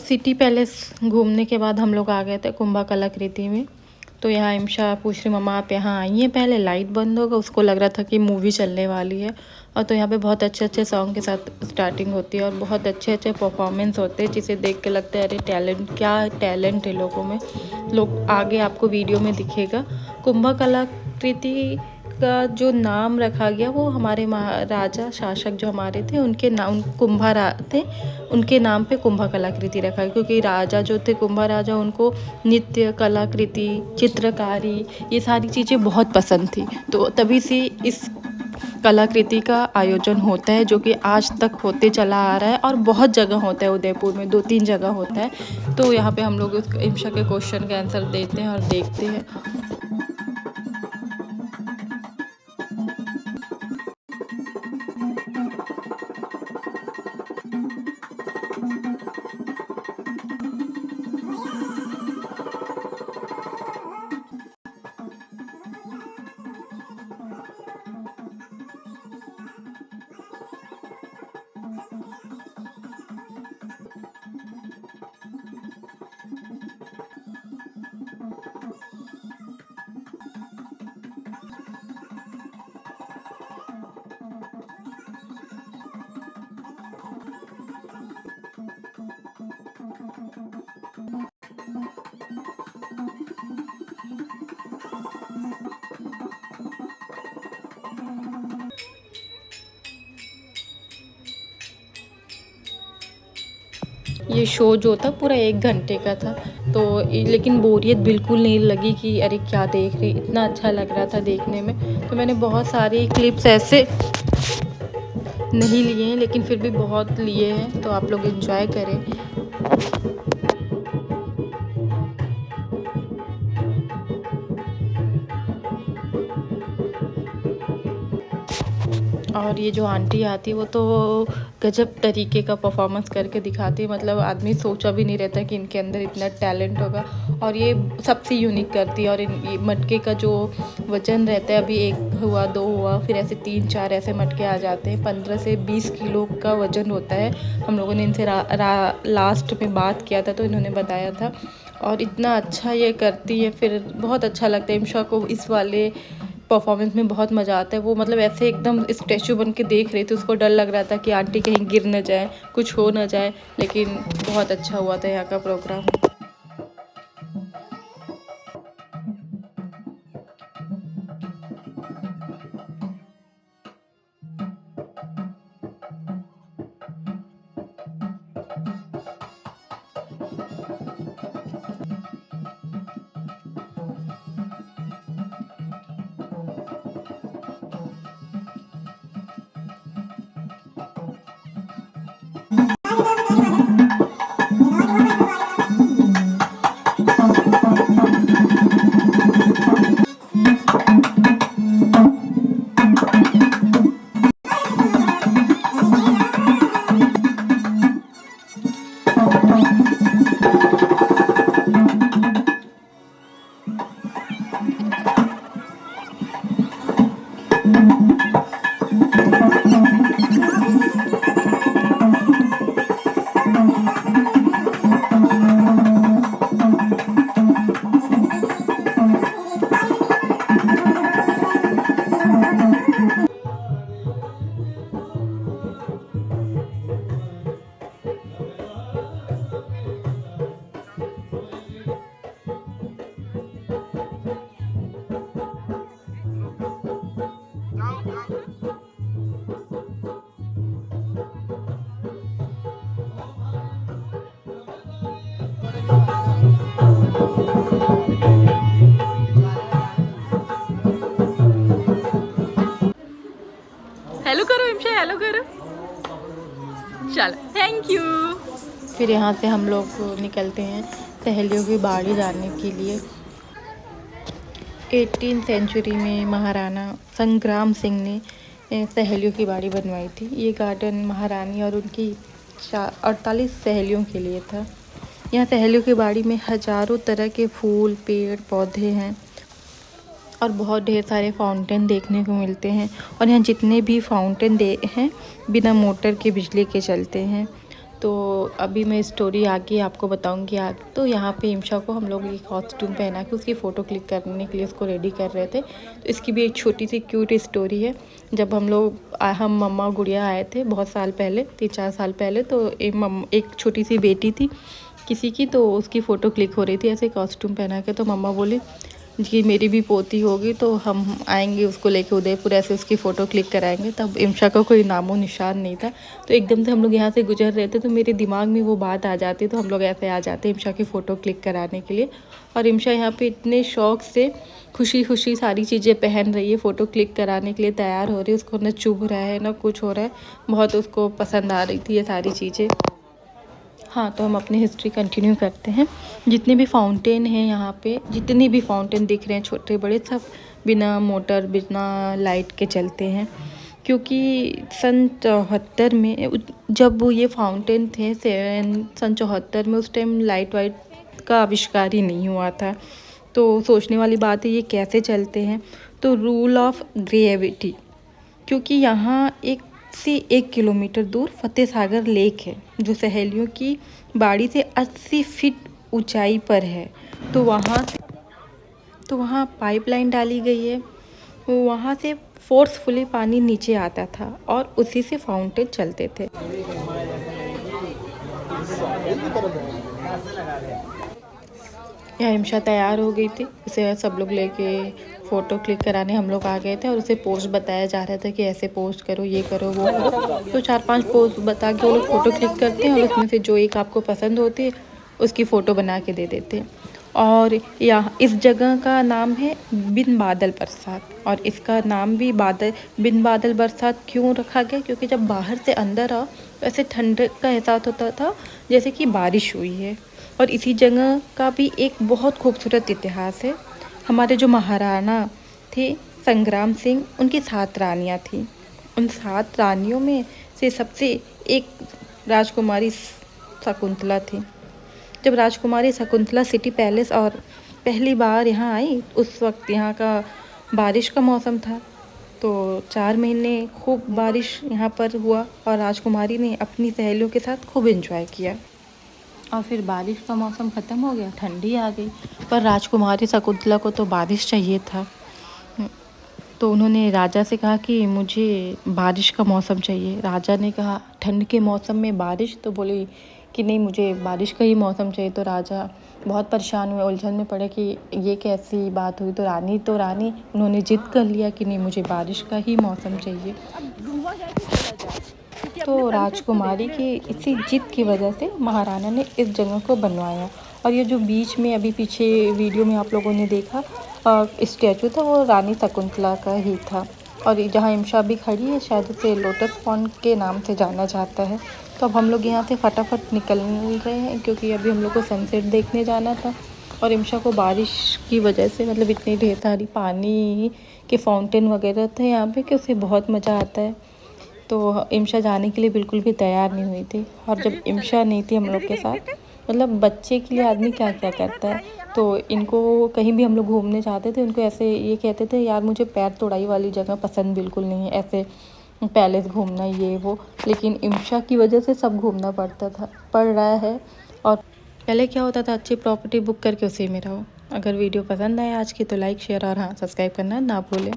City palace घूमने के बाद हम लोग आ गए थे कुंभा कलाकृति में। तो यहाँ इमशा पूछ रही मम्मा आप यहाँ आई हैं पहले, लाइट बंद होगा। उसको लग रहा था कि मूवी चलने वाली है। और तो यहाँ पे बहुत अच्छे अच्छे सॉन्ग के साथ स्टार्टिंग होती है और बहुत अच्छे अच्छे परफॉर्मेंस होते हैं, जिसे देख के लगता है अरे टैलेंट, क्या टैलेंट है लोगों में। लोग आगे आपको वीडियो में दिखेगा। कुंभा कलाकृति का जो नाम रखा गया वो हमारे महाराजा शासक जो हमारे थे उनके नाम, कुंभा थे, उनके नाम पे कुंभा कलाकृति रखा है। क्योंकि राजा जो थे कुंभा राजा, उनको नृत्य कलाकृति, चित्रकारी, ये सारी चीज़ें बहुत पसंद थी। तो तभी से इस कलाकृति का आयोजन होता है, जो कि आज तक होते चला आ रहा है और बहुत जगह होता है। उदयपुर में 2-3 जगह होता है। तो यहाँ पे हम लोग उस इमशा के क्वेश्चन के आंसर देते हैं और देखते हैं। ये शो जो था पूरा 1 घंटे का था। तो लेकिन बोरियत बिल्कुल नहीं लगी कि अरे क्या देख रही, इतना अच्छा लग रहा था देखने में। तो मैंने बहुत सारी क्लिप्स ऐसे नहीं लिए हैं, लेकिन फिर भी बहुत लिए हैं। तो आप लोग एंजॉय करें। और ये जो आंटी आती है वो तो गजब तरीके का परफॉर्मेंस करके दिखाती है। मतलब आदमी सोचा भी नहीं रहता कि इनके अंदर इतना टैलेंट होगा। और ये सबसे यूनिक करती है। और ये मटके का जो वज़न रहता है, अभी 1 हुआ, 2 हुआ, फिर ऐसे 3-4 ऐसे मटके आ जाते हैं। 15 से 20 किलो का वज़न होता है। हम लोगों ने इनसे लास्ट में बात किया था तो इन्होंने बताया था। और इतना अच्छा ये करती है, फिर बहुत अच्छा लगता है। इमशा को इस वाले परफॉर्मेंस में बहुत मज़ा आता है। वो मतलब ऐसे एकदम स्टैचू बन के देख रही थी, उसको डर लग रहा था कि आंटी कहीं गिर न जाए, कुछ हो न जाए। लेकिन बहुत अच्छा हुआ था यहाँ का प्रोग्राम। हेलो करो इमशा, हेलो करो। चलो, थैंक यू। फिर यहाँ से हम लोग निकलते हैं सहेलियों की बाड़ी जाने के लिए। 18th सेंचुरी में महाराणा संग्राम सिंह ने सहेलियों की बाड़ी बनवाई थी। ये गार्डन महारानी और उनकी 48 सहेलियों के लिए था। यहाँ सहेलियों की बाड़ी में हजारों तरह के फूल, पेड़, पौधे हैं और बहुत ढेर सारे फाउंटेन देखने को मिलते हैं। और यहाँ जितने भी फाउंटेन हैं बिना मोटर के, बिजली के चलते हैं। तो अभी मैं स्टोरी आगे आपको बताऊंगी आगे। तो यहाँ पे इम्शा को हम लोग ये कॉस्ट्यूम पहना के उसकी फ़ोटो क्लिक करने के लिए उसको रेडी कर रहे थे। तो इसकी भी एक छोटी सी क्यूट स्टोरी है। जब हम मम्मा गुड़िया आए थे बहुत साल पहले, 3-4 साल पहले, तो एक छोटी सी बेटी थी किसी की, तो उसकी फ़ोटो क्लिक हो रही थी ऐसे कॉस्ट्यूम पहना के। तो मम्मा बोली कि मेरी भी पोती होगी तो हम आएंगे उसको लेके उदयपुर, ऐसे उसकी फ़ोटो क्लिक कराएंगे। तब इम्शा का कोई नामो निशान नहीं था। तो एकदम से हम लोग यहाँ से गुजर रहे थे तो मेरे दिमाग में वो बात आ जाती, तो हम लोग ऐसे आ जाते इम्शा की फ़ोटो क्लिक कराने के लिए। और इम्शा यहाँ पे इतने शौक से खुशी खुशी सारी चीज़ें पहन रही है, फ़ोटो क्लिक कराने के लिए तैयार हो रही है। उसको न चुभ रहा है न कुछ हो रहा है, बहुत उसको पसंद आ रही थी ये सारी चीज़ें। हाँ, तो हम अपनी हिस्ट्री कंटिन्यू करते हैं। जितने भी फाउंटेन हैं यहाँ पे, जितने भी फाउंटेन दिख रहे हैं छोटे बड़े, सब बिना मोटर, बिना लाइट के चलते हैं। क्योंकि सन 74 में जब वो ये फाउंटेन थे, सन 74 में, उस टाइम लाइट वाइट का आविष्कार ही नहीं हुआ था। तो सोचने वाली बात है ये कैसे चलते हैं। तो रूल ऑफ ग्रेविटी, क्योंकि यहाँ 1 किलोमीटर दूर फतेह सागर लेक है जो सहेलियों की बाड़ी से 80 फीट ऊंचाई पर है। तो वहाँ पाइपलाइन डाली गई है। वहाँ से फोर्सफुली पानी नीचे आता था और उसी से फाउंटेन चलते थे। यहाँ इम्शा तैयार हो गई थी, उसे सब लोग लेके फ़ोटो क्लिक कराने हम लोग आ गए थे और उसे पोस्ट बताया जा रहा था कि ऐसे पोस्ट करो, ये करो, वो करो। तो 4-5 पोस्ट बता के वो लोग फ़ोटो क्लिक करते हैं और उसमें से जो एक आपको पसंद होती है उसकी फ़ोटो बना के दे देते हैं। और यहाँ इस जगह का नाम है बिन बादल बरसात, और इसका नाम भी बिन बादल बरसात क्यों रखा गया, क्योंकि जब बाहर से अंदर आओ तो ऐसे ठंड का एहसास होता था जैसे कि बारिश हुई है। और इसी जगह का भी एक बहुत खूबसूरत इतिहास है। हमारे जो महाराणा थे संग्राम सिंह, उनकी 7 रानियाँ थीं। उन 7 रानियों में से सबसे एक राजकुमारी शकुंतला थी। जब राजकुमारी शकुंतला सिटी पैलेस और पहली बार यहाँ आई, उस वक्त यहाँ का बारिश का मौसम था। तो 4 महीने खूब बारिश यहाँ पर हुआ और राजकुमारी ने अपनी सहेलियों के साथ खूब एंजॉय किया। और फिर बारिश का मौसम ख़त्म हो गया, ठंडी आ गई। पर राजकुमारी शकुंतला को तो बारिश चाहिए था। तो उन्होंने राजा से कहा कि मुझे बारिश का मौसम चाहिए। राजा ने कहा ठंड के मौसम में बारिश, तो बोली कि नहीं, मुझे बारिश का ही मौसम चाहिए। तो राजा बहुत परेशान हुए, उलझन में पड़े कि ये कैसी बात हुई। तो रानी उन्होंने जिद कर लिया कि नहीं, मुझे बारिश का ही मौसम चाहिए। तो राजकुमारी की इसी जिद की वजह से महाराणा ने इस जगह को बनवाया। और ये जो बीच में अभी पीछे वीडियो में आप लोगों ने देखा स्टैचू था, वो रानी शकुंतला का ही था। और जहाँ इम्शा भी खड़ी है, शायद उसे लोटस पॉन्ड के नाम से जाना जाता है। तो अब हम लोग यहाँ से फटाफट निकल रहे हैं क्योंकि अभी हम लोग को सनसेट देखने जाना था। और इम्शा को बारिश की वजह से, मतलब इतनी ढेर सारी पानी के फाउंटेन वगैरह थे यहाँ पे, कि उसे बहुत मज़ा आता है। तो इम्शा जाने के लिए बिल्कुल भी तैयार नहीं हुई थी। और जब इम्शा नहीं थी हम लोग के साथ, मतलब बच्चे के लिए आदमी क्या क्या करता है। तो इनको कहीं भी हम लोग घूमने जाते थे, उनको ऐसे ये कहते थे, यार मुझे पैर तोड़ाई वाली जगह पसंद बिल्कुल नहीं है, ऐसे पैलेस घूमना ये वो। लेकिन इम्शा की वजह से सब घूमना पड़ रहा है। और पहले क्या होता था, अच्छी प्रॉपर्टी बुक करके उसी में रहो। अगर वीडियो पसंद आए आज की तो लाइक, शेयर और हाँ, सब्सक्राइब करना ना भूलें।